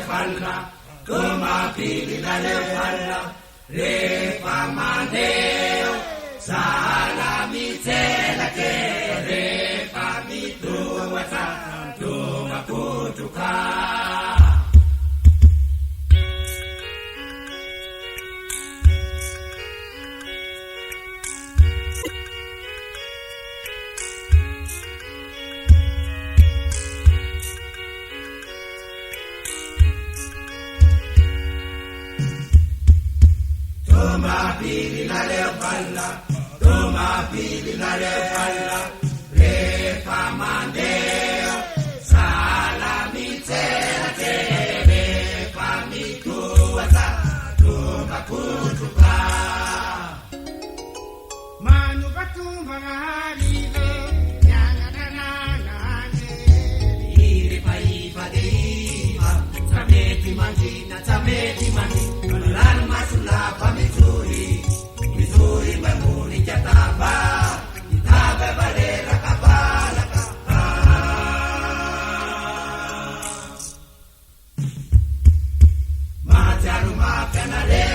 falna, tumapili na leo falna, refa mandeo, salami tela ke, refa mitu wata, tumakutuka. Tumapili na leo falna, tumapili na leo falna, refa mandeo, salami tela ke, refa mitu wata, tumakutuka. Manu batumba halive, yana danane. Iri paipa deiva, tameti mandina, tameti mandina. Manulan masula pa mituri, mituri mamuri jataba, itabe balera kapala kapa. Macharu makanale.